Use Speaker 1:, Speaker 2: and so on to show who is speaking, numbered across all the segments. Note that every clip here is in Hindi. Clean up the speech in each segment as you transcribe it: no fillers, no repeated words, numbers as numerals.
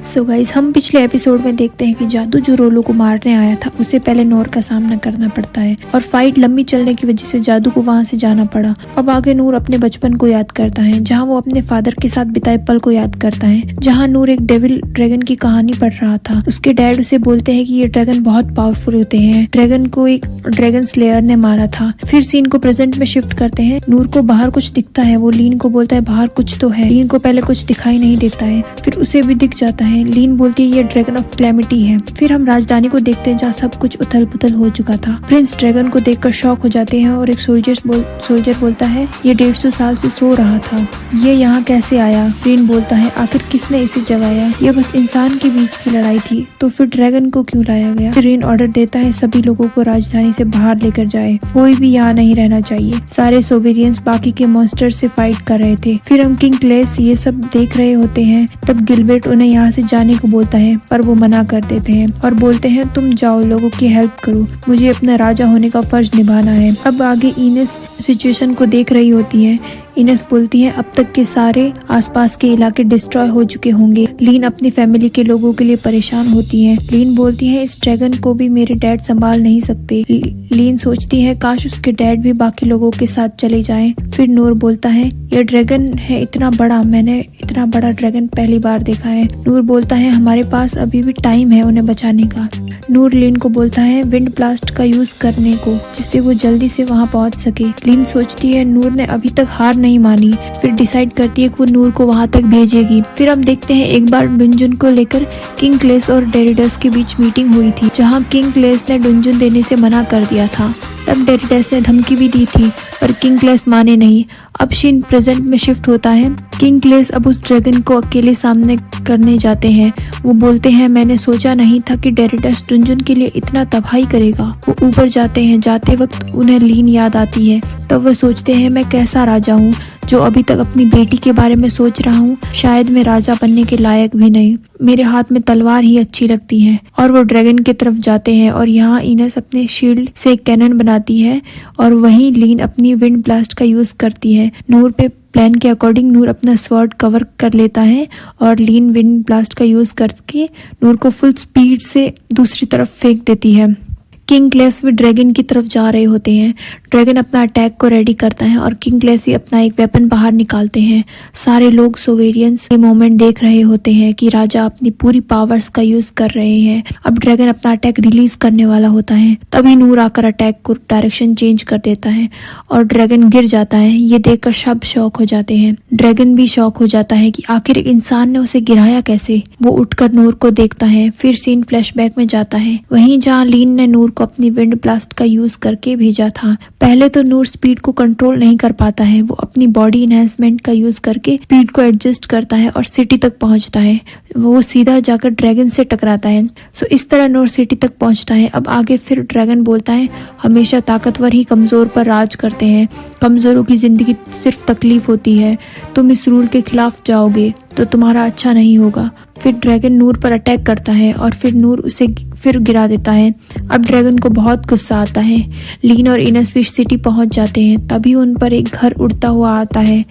Speaker 1: सो गाइस, हम पिछले एपिसोड में देखते हैं कि जादू जो रोलो को मारने आया था उसे पहले नूर का सामना करना पड़ता है और फाइट लंबी चलने की वजह से जादू को वहां से जाना पड़ा। अब आगे नूर अपने बचपन को याद करता है, जहां वो अपने फादर के साथ बिताए पल को याद करता है, जहां नूर एक डेविल ड्रैगन की कहानी पढ़ रहा था। उसके डैड उसे बोलते हैं कि ये ड्रैगन बहुत पावरफुल होते हैं, ड्रैगन को एक ड्रैगन स्लेयर ने मारा था। फिर सीन को प्रेजेंट में शिफ्ट करते हैं। नूर को बाहर कुछ दिखता है, वो लीन को बोलता है बाहर कुछ तो है। लीन को पहले कुछ दिखाई नहीं देता है, फिर उसे भी दिख जाता है। लीन बोलती है ये ड्रैगन ऑफ क्लैमिटी है। फिर हम राजधानी को देखते हैं जहाँ सब कुछ उथल पुथल हो चुका था। प्रिंस ड्रैगन को देखकर शॉक हो जाते हैं और एक सोल्जर बोलता है ये 150 साल से सो रहा था, ये यहाँ कैसे आया। लीन बोलता है आखिर किसने इसे जगाया, ये बस इंसान के बीच की लड़ाई थी, तो फिर ड्रैगन को क्यों लाया गया। लीन ऑर्डर देता है सभी लोगों को राजधानी से बाहर लेकर जाए, कोई भी यहाँ नहीं रहना चाहिए। सारे सोवेरियंस बाकी के मॉन्स्टर से फाइट कर रहे थे। फिर हम किंग क्लेस ये सब देख रहे होते हैं, तब गिलबर्ट उन्हें यहाँ से जाने को बोलता है, पर वो मना कर देते हैं और बोलते हैं तुम जाओ, लोगों की हेल्प करो, मुझे अपना राजा होने का फर्ज निभाना है। अब आगे इनेस सिचुएशन को देख रही होती है। इनेस बोलती है अब तक के सारे आसपास के इलाके डिस्ट्रॉय हो चुके होंगे। लीन अपनी फैमिली के लोगों के लिए परेशान होती है। लीन बोलती है इस ड्रैगन को भी मेरे डैड संभाल नहीं सकते। लीन सोचती है काश उसके डैड भी बाकी लोगों के साथ चले जाएं। फिर नूर बोलता है ये ड्रैगन है इतना बड़ा, मैंने इतना बड़ा ड्रैगन पहली बार देखा है। नूर बोलता है हमारे पास अभी भी टाइम है उन्हें बचाने का। नूर लीन को बोलता है विंड ब्लास्ट का यूज करने को, जिससे वो जल्दी से वहाँ पहुँच सके। लीन सोचती है नूर ने अभी तक हार नहीं मानी, फिर डिसाइड करती है कि वो नूर को वहाँ तक भेजेगी। फिर हम देखते हैं एक बार डुंजन को लेकर किंग क्लेस और डेरिडस के बीच मीटिंग हुई थी, जहाँ किंग क्लेस ने डुंजन देने से मना कर दिया था। तब डेरिडस ने धमकी भी दी थी, पर किंग क्लेस माने नहीं। अब सीन प्रेजेंट में शिफ्ट होता है। किंग क्लेस अब उस ड्रैगन को अकेले सामने करने जाते हैं। वो बोलते हैं मैंने सोचा नहीं था कि डेरिडस डुंजन के लिए इतना तबाही करेगा। वो ऊपर जाते हैं, जाते वक्त उन्हें लीन याद आती है। तब वो सोचते हैं मैं कैसा राजा हूँ जो अभी तक अपनी बेटी के बारे में सोच रहा हूँ, शायद मैं राजा बनने के लायक भी नहीं, मेरे हाथ में तलवार ही अच्छी लगती है। और वो ड्रैगन की तरफ जाते हैं और यहाँ इनेस अपने शील्ड से एक कैनन बनाती है और वहीं लीन अपनी विंड ब्लास्ट का यूज करती है। नूर पे प्लान के अकॉर्डिंग नूर अपना स्वॉर्ड कवर कर लेता है और लीन विंड ब्लास्ट का यूज करके नूर को फुल स्पीड से दूसरी तरफ फेंक देती है। किंग क्लेस भी ड्रैगन की तरफ जा रहे होते हैं। ड्रैगन अपना अटैक को रेडी करता है और किंग क्लेस भी अपना एक वेपन बाहर निकालते हैं। सारे लोग सोवेरियंस के मोमेंट देख रहे होते हैं कि राजा अपनी पूरी पावर्स का यूज कर रहे हैं। अब ड्रैगन अपना अटैक रिलीज करने वाला होता है, तभी नूर आकर अटैक को डायरेक्शन चेंज कर देता है और ड्रैगन गिर जाता है। ये देखकर सब शॉक हो जाते हैं। ड्रैगन भी शॉक हो जाता है कि आखिर एक इंसान ने उसे गिराया कैसे। वो उठकर नूर को देखता है। फिर सीन फ्लैशबैक में जाता है, वहीं जहाँ लीन ने नूर को अपनी विंड ब्लास्ट का यूज करके भेजा था। पहले तो नूर स्पीड को कंट्रोल नहीं कर पाता है। वो अपनी बॉडी इनहेंसमेंट का यूज करके स्पीड को एडजस्ट करता है और सिटी तक पहुंचता है। वो सीधा जाकर ड्रैगन से टकराता है। सो इस तरह नूर सिटी तक पहुंचता है। अब आगे फिर ड्रैगन बोलता है हमेशा ताकतवर ही कमजोर पर राज करते हैं, कमजोरों की जिंदगी सिर्फ तकलीफ होती है, तुम इस रूल के खिलाफ जाओगे तो तुम्हारा अच्छा नहीं होगा। फिर ड्रैगन नूर पर अटैक करता है और फिर नूर उसे फिर गिरा देता है। अब ड्रैगन को बहुत गुस्सा आता है। लीन और इनेस भी सिटी पहुंच जाते हैं। तभी उन पर एक घर उड़ता हुआ आता है।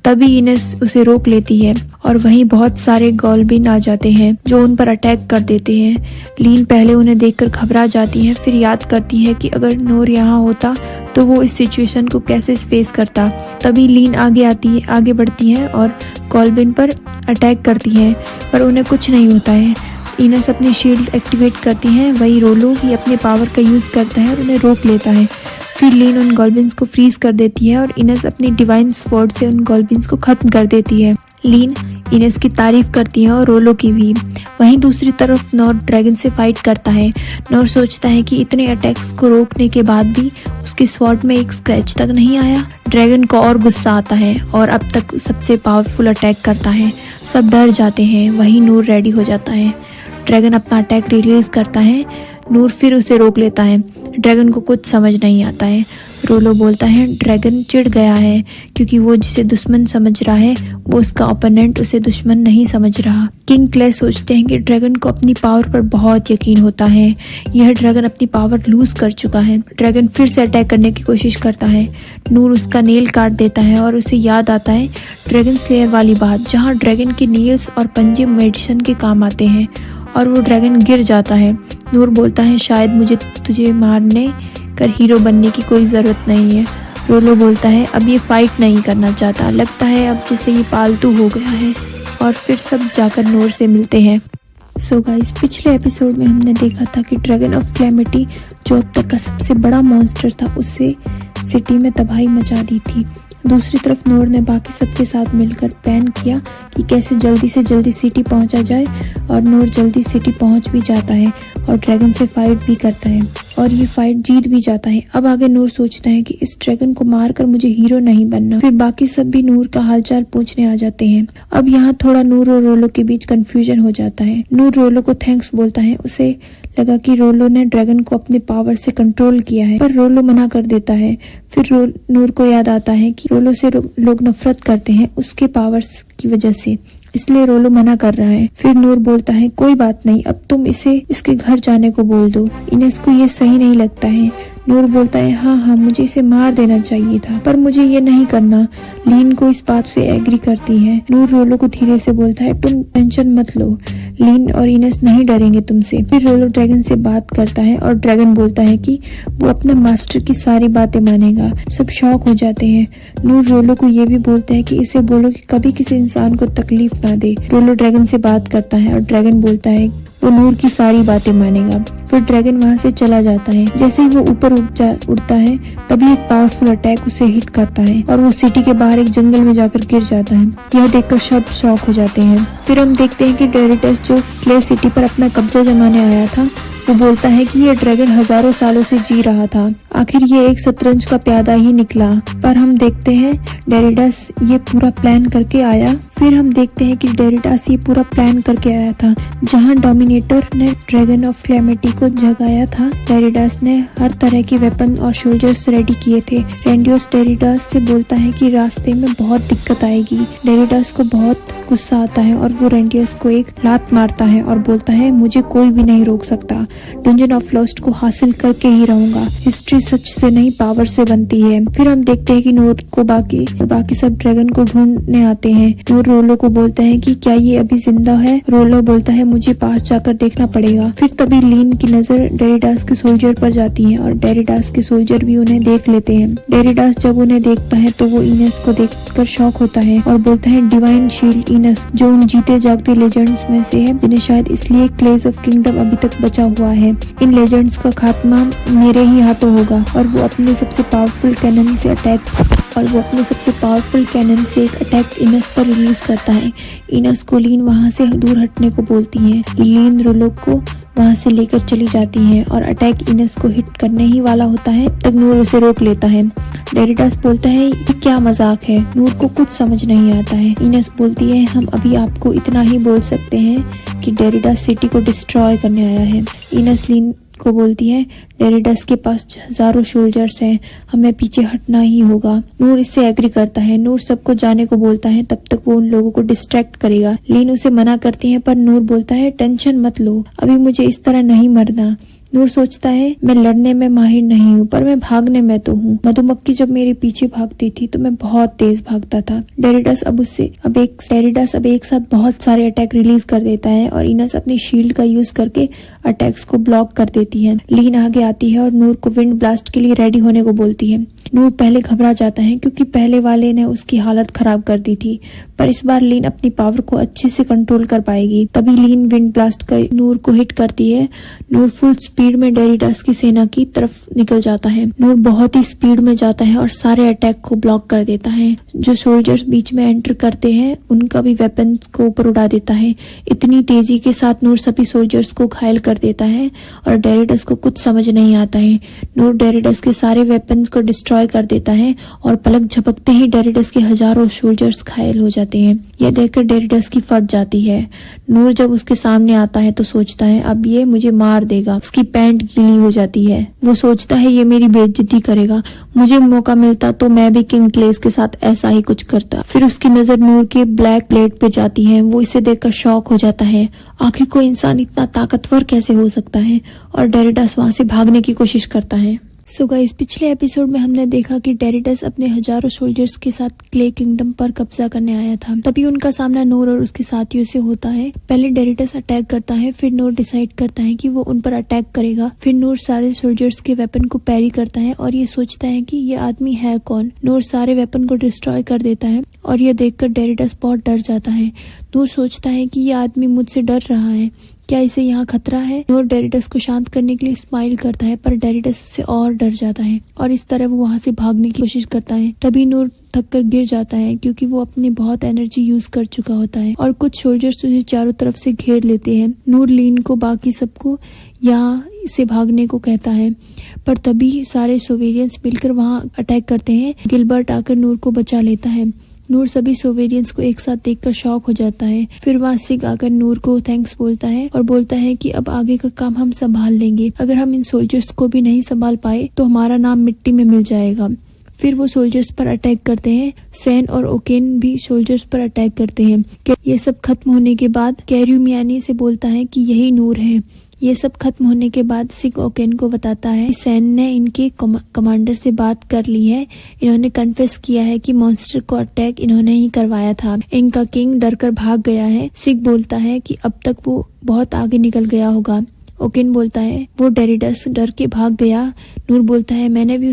Speaker 1: तभी इनेस उसे रोक लेती है और वहीं बहुत सारे गॉल्बिन आ जाते हैं जो उन पर अटैक कर देते हैं। लीन पहले उन्हें देखकर घबरा जाती है, फिर याद करती है कि अगर नूर यहाँ होता तो वो इस सिचुएशन को कैसे फेस करता। तभी लीन आगे बढ़ती है और गॉल्बिन पर अटैक करती है, पर उन्हें कुछ नहीं होता है। इनेस अपनी शील्ड एक्टिवेट करती है, वही रोलो भी अपने पावर का यूज करता है और उन्हें रोक लेता है। फिर लीन उन गॉल्बिन्स को फ्रीज कर देती है और इनेस अपनी डिवाइन स्वॉर्ड से उन गॉल्बिन्स को खत्म कर देती है। लीन इनेस की तारीफ करती है और रोलो की भी। वहीं दूसरी तरफ नॉर ड्रैगन से फाइट करता है। नॉर सोचता है कि इतने अटैक्स को रोकने के बाद भी उसके स्वॉर्ड में एक स्क्रैच तक नहीं आया। ड्रैगन को और गुस्सा आता है और अब तक सबसे पावरफुल अटैक करता है। सब डर जाते हैं। वहीं नूर रेडी हो जाता है। ड्रैगन अपना अटैक रिलीज करता है। नूर फिर उसे रोक लेता है। ड्रैगन को कुछ समझ नहीं आता है। रोलो बोलता है ड्रैगन चिढ़ गया है क्योंकि वो जिसे दुश्मन समझ रहा है वो उसका ओपोनेंट उसे दुश्मन नहीं समझ रहा। किंग क्ले सोचते हैं कि ड्रैगन को अपनी पावर पर बहुत यकीन होता है। यह ड्रैगन अपनी पावर लूज कर चुका है। ड्रैगन फिर से अटैक करने की कोशिश करता है। नूर उसका नेल काट देता है और उसे याद आता है ड्रैगन स्लेयर वाली बात, जहाँ ड्रैगन के नील्स और पंजे मेडिसिन के काम आते हैं, और वो ड्रैगन गिर जाता है। नूर बोलता है शायद मुझे तुझे मारने कर हीरो बनने की कोई ज़रूरत नहीं है। रोलो बोलता है अब ये फाइट नहीं करना चाहता, लगता है अब जैसे ये पालतू हो गया है। और फिर सब जाकर नूर से मिलते हैं। सो गाइस, पिछले एपिसोड में हमने देखा था कि ड्रैगन ऑफ कैलेमिटी जो अब तक का सबसे बड़ा मॉन्स्टर था उससे सिटी में तबाही मचा दी थी। दूसरी तरफ नूर ने बाकी सबके साथ मिलकर प्लान किया कि कैसे जल्दी से जल्दी सिटी पहुंचा जाए, और नूर जल्दी सिटी पहुंच भी जाता है और ड्रैगन से फाइट भी करता है और ये फाइट जीत भी जाता है। अब आगे नूर सोचता है कि इस ड्रैगन को मारकर मुझे हीरो नहीं बनना। फिर बाकी सब भी नूर का हालचाल पूछने आ जाते हैं। अब यहाँ थोड़ा नूर और रोलो के बीच कंफ्यूजन हो जाता है। नूर रोलो को थैंक्स बोलता है, उसे लगा कि रोलो ने ड्रैगन को अपने पावर से कंट्रोल किया है, पर रोलो मना कर देता है। फिर नूर को याद आता है कि रोलो से लोग नफरत करते हैं उसके पावर्स की वजह से, इसलिए रोलो मना कर रहा है। फिर नूर बोलता है कोई बात नहीं, अब तुम इसे इसके घर जाने को बोल दो, इनेस को ये सही नहीं लगता है। नूर बोलता है हाँ, मुझे इसे मार देना चाहिए था, पर मुझे ये नहीं करना। लीन को इस बात से एग्री करती है। नूर रोलो को धीरे से बोलता है तुम टेंशन मत लो, लीन और इनेस नहीं डरेंगे तुमसे। फिर रोलो ड्रैगन से बात करता है और ड्रैगन बोलता है कि वो अपना मास्टर की सारी बातें मानेगा। सब शॉक हो जाते हैं। नूर रोलो को ये भी बोलता है कि इसे बोलो कि कभी किसी इंसान को तकलीफ ना दे। रोलो ड्रैगन से बात करता है और ड्रैगन बोलता है वो नूर की सारी बातें मानेगा। फिर ड्रैगन वहाँ से चला जाता है। जैसे ही वो ऊपर उड़ता है तभी एक पावरफुल अटैक उसे हिट करता है और वो सिटी के बाहर एक जंगल में जाकर गिर जाता है। यह देखकर सब शॉक हो जाते हैं। फिर हम देखते हैं कि डेरिटस जो क्ले सिटी पर अपना कब्जा जमाने आया था वो बोलता है कि ये ड्रैगन हजारों सालों से जी रहा था, आखिर ये एक शतरंज का प्यादा ही निकला। पर हम देखते हैं डेरिटस ये पूरा प्लान करके आया। फिर हम देखते हैं कि डेरिटस ये पूरा प्लान करके आया था। जहां डोमिनेटर ने ड्रैगन ऑफ कैलेमिटी को जगाया था, डेरिटस ने हर तरह के वेपन और सोल्जर्स रेडी किए थे। रेंडियोस डेरिटस से बोलता है कि रास्ते में बहुत दिक्कत आएगी। डेरिटस को बहुत गुस्सा आता है और वो रेंडियोस को एक लात मारता है और बोलता है मुझे कोई भी नहीं रोक सकता, डंजन ऑफ लॉस्ट को हासिल करके ही रहूंगा। हिस्ट्री सच से नहीं पावर से बनती है। फिर हम देखते हैं कि नूर को बाकी सब ड्रैगन को ढूंढने आते हैं। नूर रोलो को बोलता है कि क्या ये अभी जिंदा है। रोलो बोलता है मुझे पास जाकर देखना पड़ेगा। फिर तभी लीन की नजर डेरिटस के सोल्जर पर जाती है और डेरिटस के सोल्जर भी उन्हें देख लेते हैं। डेरिटस जब उन्हें देखता है तो वो इनेस को देखकर शॉक होता है और बोलता है डिवाइन शील्ड इनेस, जो उन जीते जागते लेजेंड्स में से है जिन्हें शायद इसलिए क्लेज ऑफ किंगडम अभी तक बचा हुआ है। इन लेजेंड्स का खात्मा मेरे ही हाथों होगा। और वो अपने सबसे पावरफुल कैनन से एक अटैक इनेस पर रिलीज करता है। इनेस को लीन वहां से दूर हटने को बोलती है। लीन रोलो को वहां से लेकर चली जाती है और अटैक इनेस को हिट करने ही वाला होता है तब नूर उसे रोक लेता है। डेरिटस बोलता है ये क्या मजाक है, नूर को कुछ समझ नहीं आता है। इनेस बोलती है हम अभी आपको इतना ही बोल सकते हैं कि डेरिटस सिटी को डिस्ट्रॉय करने आया है। इनेस लीन को बोलती है डेरिटस के पास हजारों सोल्जर्स हैं, हमें पीछे हटना ही होगा। नूर इससे एग्री करता है। नूर सबको जाने को बोलता है, तब तक वो उन लोगों को डिस्ट्रैक्ट करेगा। लीन उसे मना करती है पर नूर बोलता है टेंशन मत लो, अभी मुझे इस तरह नहीं मरना। नूर सोचता है मैं लड़ने में माहिर नहीं हूँ पर मैं भागने में तो हूँ। मधुमक्खी जब मेरे पीछे भागती थी तो मैं बहुत तेज भागता था। डेरिटस अब एक साथ बहुत सारे अटैक रिलीज कर देता है और इनेस अपनी शील्ड का यूज करके अटैक्स को ब्लॉक कर देती है। लीन आगे आती है और नूर को विंड ब्लास्ट के लिए रेडी होने को बोलती है। नूर पहले घबरा जाता है क्योंकि पहले वाले ने उसकी हालत खराब कर दी थी, पर इस बार लीन अपनी पावर को अच्छे से कंट्रोल कर पाएगी। तभी लीन विंड ब्लास्ट कर नूर को हिट करती है। नूर फुल स्पीड में डेरिटस की सेना की तरफ निकल जाता है। नूर बहुत ही स्पीड में जाता है और सारे अटैक को ब्लॉक कर देता है। जो सोल्जर्स बीच में एंटर करते हैं उनका भी वेपन को ऊपर उड़ा देता है। इतनी तेजी के साथ नूर सभी सोल्जर्स को घायल कर देता है और डेरिटस को कुछ समझ नहीं आता है। नूर डेरिटस के सारे वेपन को डिस्ट्रॉय कर देता है और पलक झपकते ही डेरिटस के हजारों सोल्जर्स घायल हो जाते हैं। यह देखकर डेरिटस की फट जाती है। नूर जब उसके सामने आता है तो सोचता है अब ये मुझे मार देगा। उसकी पैंट गीली हो जाती है। वो सोचता है ये मेरी बेइज्जती करेगा, मुझे मौका मिलता तो मैं भी किंग क्लेस के साथ ऐसा ही कुछ करता। फिर उसकी नजर नूर के ब्लैक प्लेट पे जाती है। वो इसे देखकर शॉक हो जाता है। आखिर कोई इंसान इतना ताकतवर कैसे हो सकता है? और डेरिडस वहां से भागने की कोशिश करता है। सो गाइस, पिछले एपिसोड में हमने देखा कि डेरिडस अपने हजारों सोल्जर्स के साथ क्ले किंगडम पर कब्जा करने आया था। तभी उनका सामना नूर और उसके साथियों से होता है। पहले डेरिडस अटैक करता है, फिर नूर डिसाइड करता है कि वो उन पर अटैक करेगा। फिर नूर सारे सोल्जर्स के वेपन को पैरी करता है और ये सोचता है कि ये आदमी है कौन। नूर सारे वेपन को डिस्ट्रॉय कर देता है और ये देखकर डेरिडस बहुत डर जाता है। नूर सोचता है कि ये आदमी मुझसे डर रहा है, क्या इसे यहाँ खतरा है? नूर डेरिडस को शांत करने के लिए स्माइल करता है, पर डेरिडस उससे और डर जाता है और इस तरह वो वहाँ से भागने की कोशिश करता है। तभी नूर थककर गिर जाता है क्योंकि वो अपनी बहुत एनर्जी यूज कर चुका होता है और कुछ सोल्जर्स उसे चारों तरफ से घेर लेते हैं। नूर लीन को बाकी सबको यहाँ से भागने को कहता है, पर तभी सारे सोवेरियंस मिलकर वहाँ अटैक करते हैं। गिलबर्ट आकर नूर को बचा लेता है। नूर सभी सोवेरियंस को एक साथ देखकर शॉक हो जाता है। फिर वहाँ सिग आकर नूर को थैंक्स बोलता है और बोलता है कि अब आगे का काम हम संभाल लेंगे। अगर हम इन सोल्जर्स को भी नहीं संभाल पाए तो हमारा नाम मिट्टी में मिल जाएगा। फिर वो सोल्जर्स पर अटैक करते हैं। सैन और ओकेन भी सोल्जर्स पर अटैक करते हैं। ये सब खत्म होने के बाद कैर्यू मियानी से बोलता है कि यही नूर है। ये सब खत्म होने के बाद सिग ओकेन को बताता है सैन ने इनके कमांडर से बात कर ली है। इन्होंने कन्फेस किया है कि मॉन्स्टर को अटैक इन्होंने ही करवाया था। इनका किंग डरकर भाग गया है। सिग बोलता है कि अब तक वो बहुत आगे निकल गया होगा। ओकेन बोलता है वो डेरिडस डर के भाग गया। नूर बोलता है मैंने भी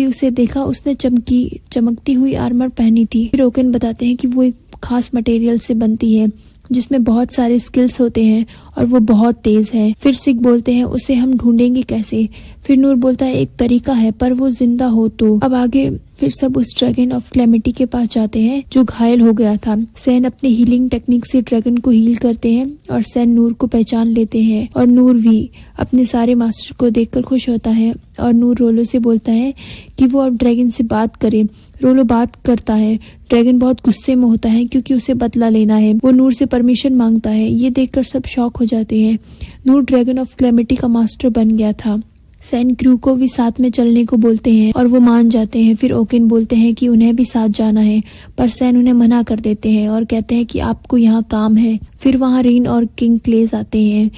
Speaker 1: उसे देखा, उसने चमकती हुई आर्मर पहनी थी। फिर ओकेन बताते हैं कि वो एक खास मटेरियल से बनती है जिसमें बहुत सारे स्किल्स होते हैं और वो बहुत तेज है। फिर सिग बोलते हैं उसे हम ढूंढेंगे कैसे? फिर नूर बोलता है एक तरीका है, पर वो जिंदा हो तो। अब आगे फिर सब उस ड्रैगन ऑफ क्लेमिटी के पास जाते हैं जो घायल हो गया था। सैन अपनी हीलिंग टेक्निक से ड्रैगन को हील करते हैं और सैन नूर को पहचान लेते हैं और नूर भी अपने सारे मास्टर को देखकर खुश होता है और नूर रोलो से बोलता है कि वो अब ड्रैगन से बात करे। रोलो बात करता है। ड्रैगन बहुत गुस्से में होता है क्योंकि उसे बदला लेना है। वो नूर से परमिशन मांगता है। ये देखकर सब शॉक हो जाते हैं। नूर ड्रैगन ऑफ क्लेमिटी का मास्टर बन गया था। सैन क्रू को भी साथ में चलने को बोलते हैं और वो मान जाते हैं। फिर ओकेन बोलते हैं कि उन्हें भी साथ जाना है, पर सैन उन्हें मना कर देते हैं और कहते हैं कि आपको यहाँ काम है। फिर वहाँ रीन और किंग क्लेस आते हैं।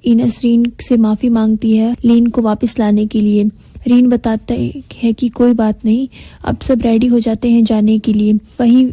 Speaker 1: इनस रीन से माफी मांगती है लीन को वापस लाने के लिए। रीन बताता है कि कोई बात नहीं, अब सब रेडी हो जाते हैं जाने के लिए। वहीं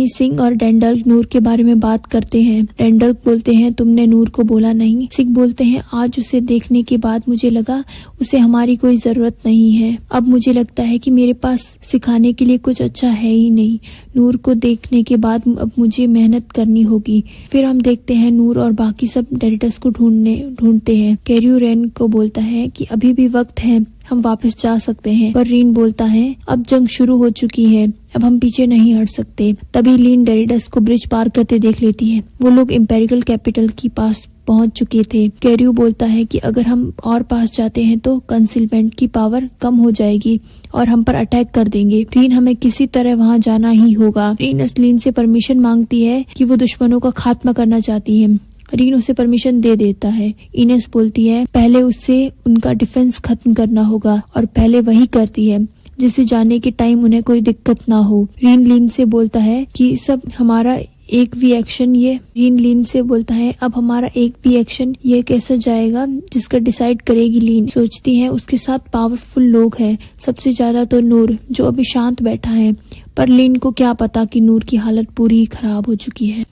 Speaker 1: सिंग और डेंडल नूर के बारे में बात करते हैं। डेंडल बोलते हैं तुमने नूर को बोला नहीं। सिग बोलते हैं आज उसे देखने के बाद मुझे लगा उसे हमारी कोई जरूरत नहीं है। अब मुझे लगता है कि मेरे पास सिखाने के लिए कुछ अच्छा है ही नहीं। नूर को देखने के बाद अब मुझे मेहनत करनी होगी। फिर हम देखते हैं नूर और बाकी सब डेरिडस को ढूंढते हैं। कैर्यू रेन को बोलता है कि अभी भी वक्त है, हम वापस जा सकते हैं, पर रीन बोलता है अब जंग शुरू हो चुकी है, अब हम पीछे नहीं हट सकते। तभी लीन डेरिडस को ब्रिज पार करते देख लेती है। वो लोग इम्पेरियल कैपिटल के पास पहुंच चुके थे। कैर्यू बोलता है कि अगर हम और पास जाते हैं तो कंसीलमेंट की पावर कम हो जाएगी और हम पर अटैक कर देंगे। रीन हमें किसी तरह वहां जाना ही होगा। रीन लीन से परमिशन मांगती है कि वो दुश्मनों का खात्मा करना चाहती है। रीन उसे परमिशन दे देता है। इनेस बोलती है पहले उससे उनका डिफेंस खत्म करना होगा और पहले वही करती है जिससे जाने के टाइम उन्हें कोई दिक्कत ना हो। रीन लीन से बोलता है कि सब हमारा एक भी एक्शन ये रीन लीन से बोलता है अब हमारा एक भी एक्शन ये कैसा जाएगा जिसका डिसाइड करेगी लीन। सोचती है उसके साथ पावरफुल लोग हैं, सबसे ज्यादा तो नूर जो अभी शांत बैठा है, पर लीन को क्या पता कि नूर की हालत पूरी खराब हो चुकी है।